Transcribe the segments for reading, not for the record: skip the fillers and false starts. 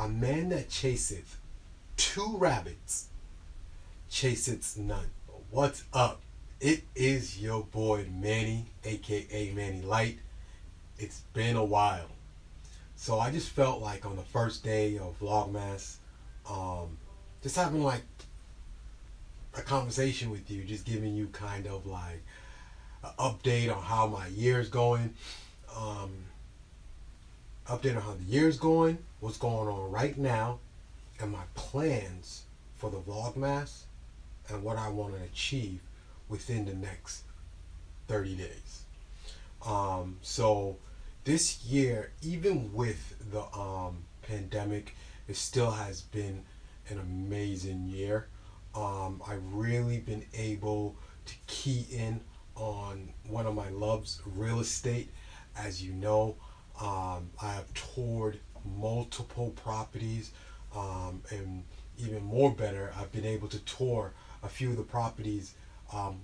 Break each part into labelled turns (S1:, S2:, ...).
S1: A man that chaseth 2 rabbits chaseth none. What's up? It is your boy Manny, aka Manny Light. It's been a while. So I just felt like on the first day of Vlogmas, just having like a conversation with you, just giving you kind of like an update on how my year's going. Update on how the year's going, what's going on right now, and my plans for the Vlogmas and what I want to achieve within the next 30 days. So this year, even with the pandemic, it still has been an amazing year. I've really been able to key in on one of my loves, real estate. As you know, I have toured multiple properties, and even more better, I've been able to tour a few of the properties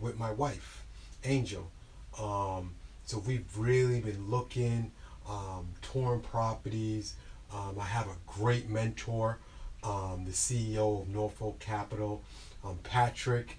S1: with my wife, Angel. So we've really been looking, touring properties. I have a great mentor, the CEO of Norfolk Capital, Patrick.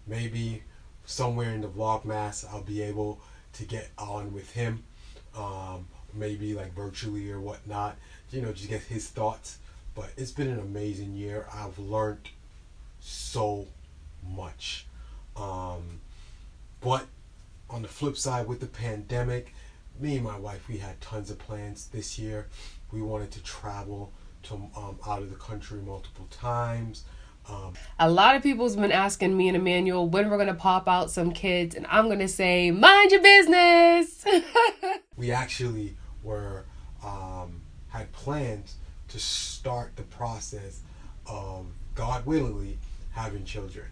S1: Maybe somewhere in the Vlogmas I'll be able to get on with him, maybe like virtually or whatnot, just get his thoughts. But it's been an amazing year. I've learned so much. But on the flip side, with the pandemic, me and my wife, we had tons of plans this year. We wanted to travel to out of the country multiple times.
S2: A lot of people's been asking me and Emmanuel when we're going to pop out some kids, and I'm going to say, mind your business.
S1: We actually were had plans to start the process of, God willingly, having children.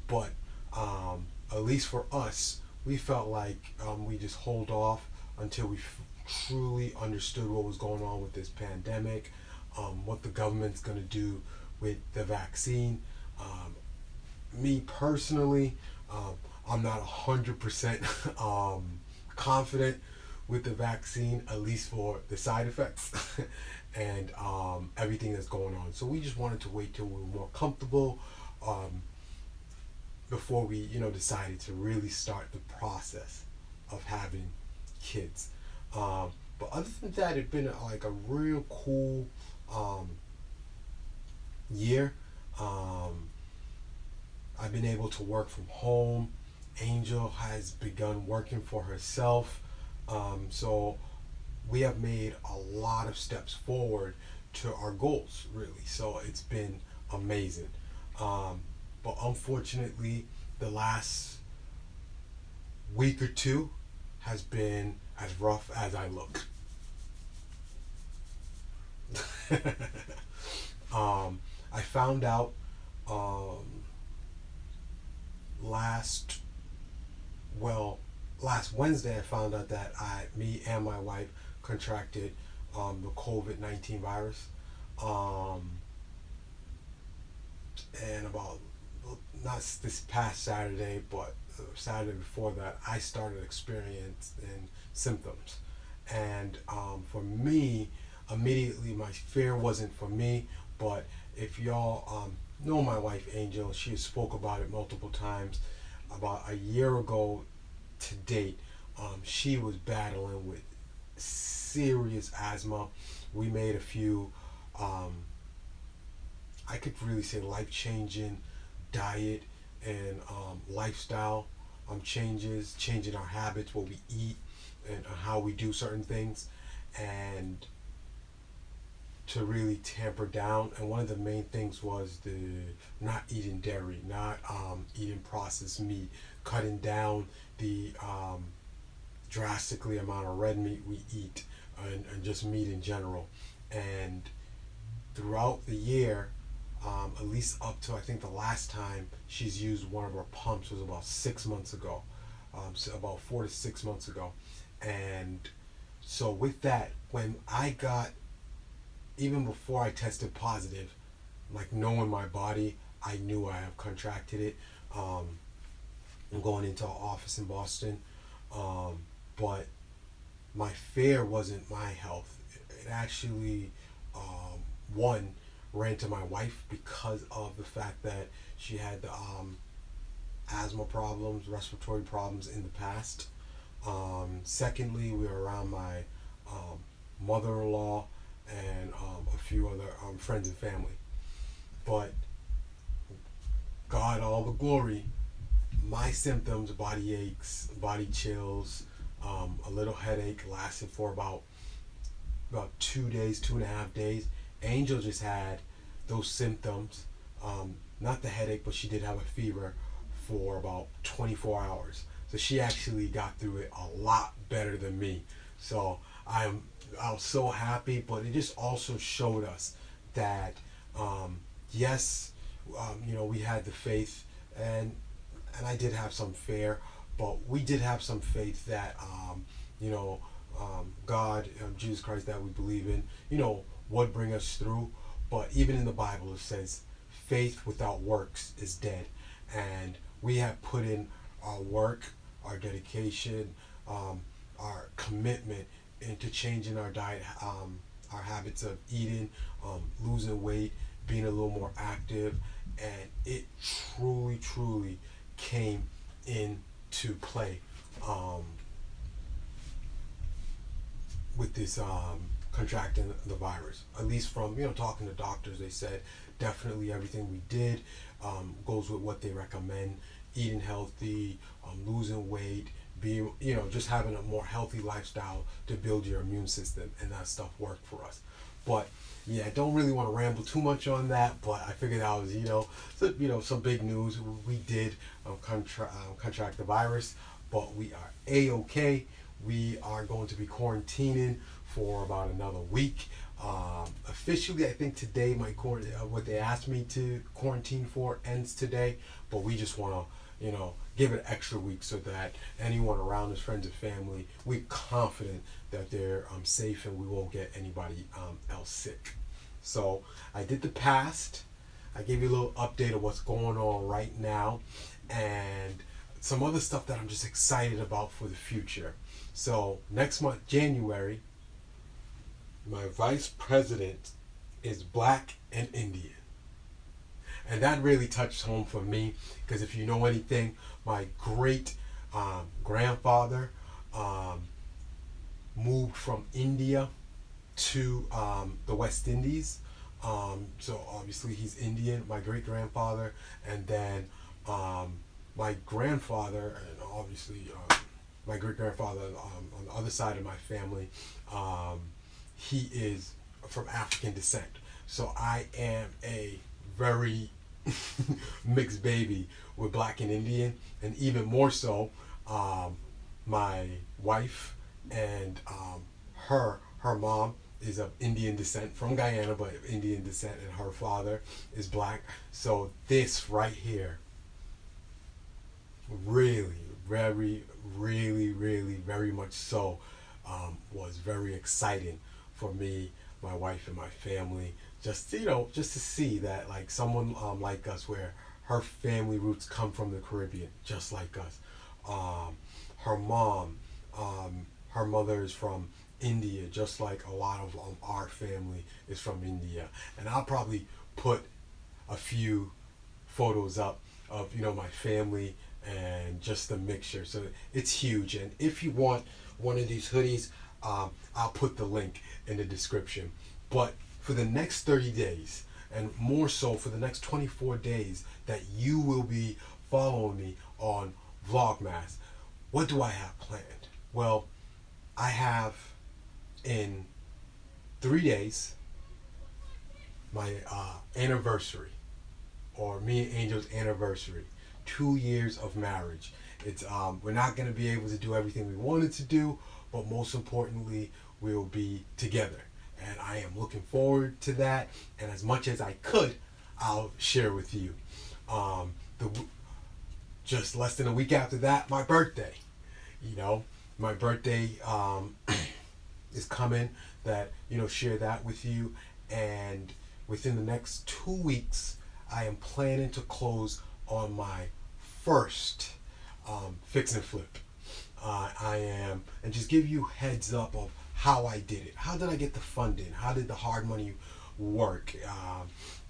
S1: But at least for us, we felt like we just hold off until we truly understood what was going on with this pandemic, what the government's going to do with the vaccine. Me personally, I'm not 100% confident with the vaccine, at least for the side effects and everything that's going on. So we just wanted to wait till we were more comfortable before we, decided to really start the process of having kids. But other than that, it's been like a real cool year. I've been able to work from home. Angel has begun working for herself. So we have made a lot of steps forward to our goals, really. So it's been amazing. But unfortunately, the last week or two has been as rough as I look. I found out last Wednesday, I found out that me and my wife contracted the COVID-19 virus. And about, not this past Saturday, but Saturday before that, I started experiencing symptoms. And for me, immediately my fear wasn't for me, but if y'all know my wife Angel, she spoke about it multiple times. About a year ago to date, she was battling with serious asthma. We made a few, I could really say, life-changing diet and lifestyle changes, changing our habits, what we eat, and how we do certain things, and to really tamper down. And one of the main things was the not eating dairy, not eating processed meat, cutting down the drastically amount of red meat we eat, and just meat in general. And throughout the year, at least up to, I think the last time she's used one of her pumps was about 6 months ago, so about 4 to 6 months ago. And so with that, when I got, even before I tested positive, like knowing my body, I knew I have contracted it. I'm going into an office in Boston, but my fear wasn't my health. It actually one, ran to my wife because of the fact that she had the asthma problems, respiratory problems in the past. Secondly, we were around my mother-in-law and a few other friends and family. But God, all the glory, my symptoms, body aches, body chills, a little headache lasted for about 2 days, 2.5 days. Angel just had those symptoms, not the headache, but she did have a fever for about 24 hours. So she actually got through it a lot better than me. So I was so happy, but it just also showed us that yes, we had the faith, and I did have some fear, but we did have some faith that God, Jesus Christ that we believe in, would bring us through. But even in the Bible it says faith without works is dead, and we have put in our work, our dedication, our commitment into changing our diet, our habits of eating, losing weight, being a little more active, and it truly came into play with this contracting the virus. At least from talking to doctors, they said definitely everything we did goes with what they recommend: eating healthy, losing weight, being just having a more healthy lifestyle to build your immune system, and that stuff worked for us. But yeah, I don't really want to ramble too much on that, but I figured that was some big news. We did contract the virus, but we are a-okay. We are going to be quarantining for about another week. Officially, I think today what they asked me to quarantine for ends today, but we just want to give it an extra week so that anyone around us, friends and family, we're confident that they're safe and we won't get anybody else sick. So I did the past. I gave you a little update of what's going on right now and some other stuff that I'm just excited about for the future. So next month, January, my vice president is Black and Indian. And that really touched home for me, because if you know anything, my great grandfather moved from India to the West Indies. So obviously he's Indian, my great grandfather, and then my grandfather, and obviously my great grandfather on the other side of my family, he is from African descent. So I am a very mixed baby with Black and Indian, and even more so, my wife and her mom is of Indian descent, from Guyana, but Indian descent, and her father is Black. So this right here really, very much so was very exciting for me, my wife, and my family. Just to see that like someone like us, where her family roots come from the Caribbean, just like us. Her mom, her mother is from India, just like a lot of our family is from India. And I'll probably put a few photos up of my family and just the mixture. So it's huge. And if you want one of these hoodies, I'll put the link in the description. But for the next 30 days, and more so for the next 24 days that you will be following me on Vlogmas, what do I have planned? Well, I have in 3 days my anniversary, or me and Angel's anniversary, 2 years of marriage. It's we're not going to be able to do everything we wanted to do, but most importantly, we'll be together. And I am looking forward to that. And as much as I could, I'll share with you. Just less than a week after that, my birthday. My birthday is coming. That share that with you. And within the next 2 weeks, I am planning to close on my first fix and flip. I am, and just give you heads up of how I did it. How did I get the funding? How did the hard money work.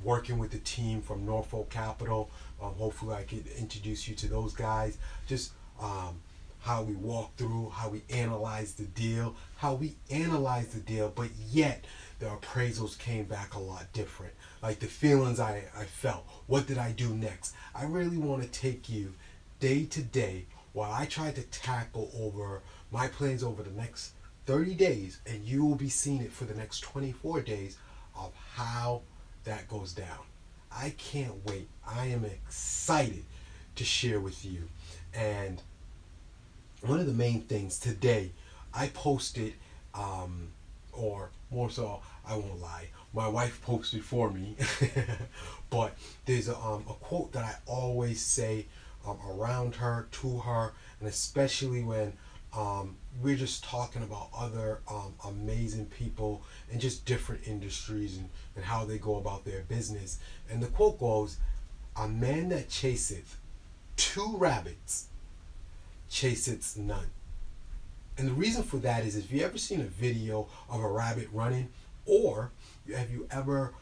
S1: Working with the team from Norfolk Capital. Hopefully I could introduce you to those guys. Just how we walk through, how we analyze the deal, but yet the appraisals came back a lot different. Like the feelings I felt. What did I do next? I really want to take you day to day while I try to tackle over my plans over the next 30 days, and you will be seeing it for the next 24 days of how that goes down. I can't wait. I am excited to share with you. And one of the main things today, I posted, or more so, I won't lie, my wife posted for me, but there's a quote that I always say around her, to her, and especially when we're just talking about other amazing people in just different industries and how they go about their business. And the quote goes, "A man that chaseth 2 rabbits chaseth none." And the reason for that is, if you ever seen a video of a rabbit running, or have you ever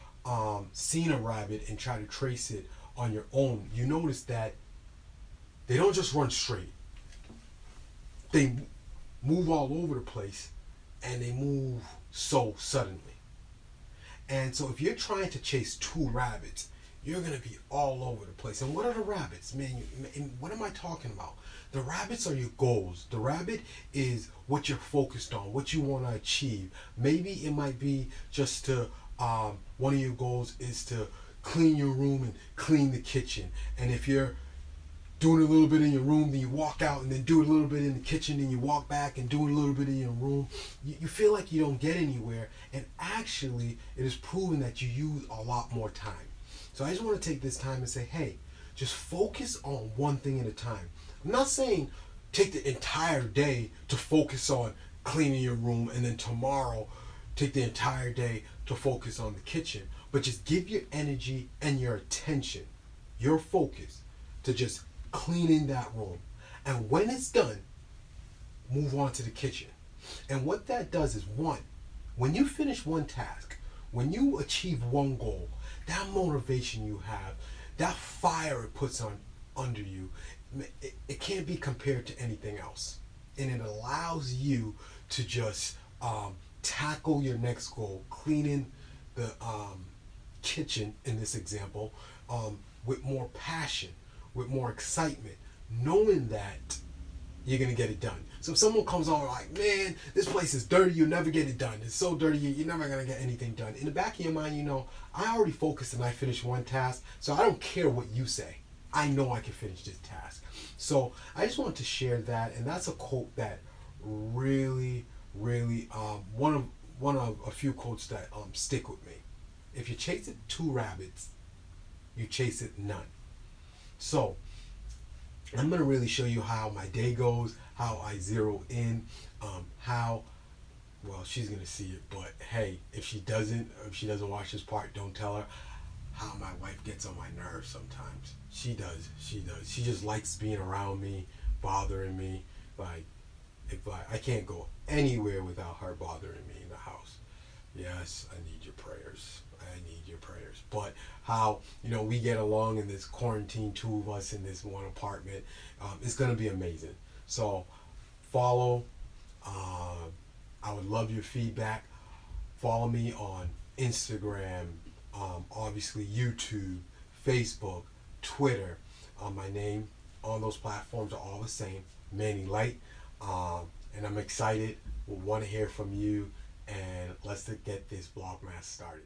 S1: seen a rabbit and try to trace it on your own, you notice that they don't just run straight. They move all over the place, and they move so suddenly. And so if you're trying to chase 2 rabbits, you're going to be all over the place. And what are the rabbits? Man, what am I talking about? The rabbits are your goals. The rabbit is what you're focused on, what you want to achieve. Maybe it might be just to, one of your goals is to clean your room and clean the kitchen. And if you're doing a little bit in your room, then you walk out and then do a little bit in the kitchen, then you walk back and do a little bit in your room, you feel like you don't get anywhere. And actually, it is proven that you use a lot more time. So I just want to take this time and say, hey, just focus on one thing at a time. I'm not saying take the entire day to focus on cleaning your room, and then tomorrow take the entire day to focus on the kitchen. But just give your energy and your attention, your focus, to just cleaning that room. And when it's done, move on to the kitchen. And what that does is, one, when you finish one task, when you achieve one goal, that motivation you have, that fire it puts on under you, it can't be compared to anything else. And it allows you to just tackle your next goal, cleaning the kitchen in this example, with more passion, with more excitement, knowing that you're going to get it done. So if someone comes on like, man, this place is dirty, you'll never get it done. It's so dirty, you're never going to get anything done. In the back of your mind, you know, I already focused and I finished one task, so I don't care what you say. I know I can finish this task. So I just wanted to share that, and that's a quote that really, really, one of a few quotes that stick with me. If you chase it 2 rabbits, you chase it none. So I'm going to really show you how my day goes, how I zero in, well, she's going to see it, but hey, if she doesn't watch this part, don't tell her how my wife gets on my nerves sometimes. She does. She just likes being around me, bothering me. Like, I can't go anywhere without her bothering me in the house. Yes, I need your prayers. But how, we get along in this quarantine, 2 of us in this one apartment, it's going to be amazing. So follow. I would love your feedback. Follow me on Instagram, obviously YouTube, Facebook, Twitter. My name on those platforms are all the same, Manny Light. And I'm excited. We'll want to hear from you, and let's get this Vlogmas started.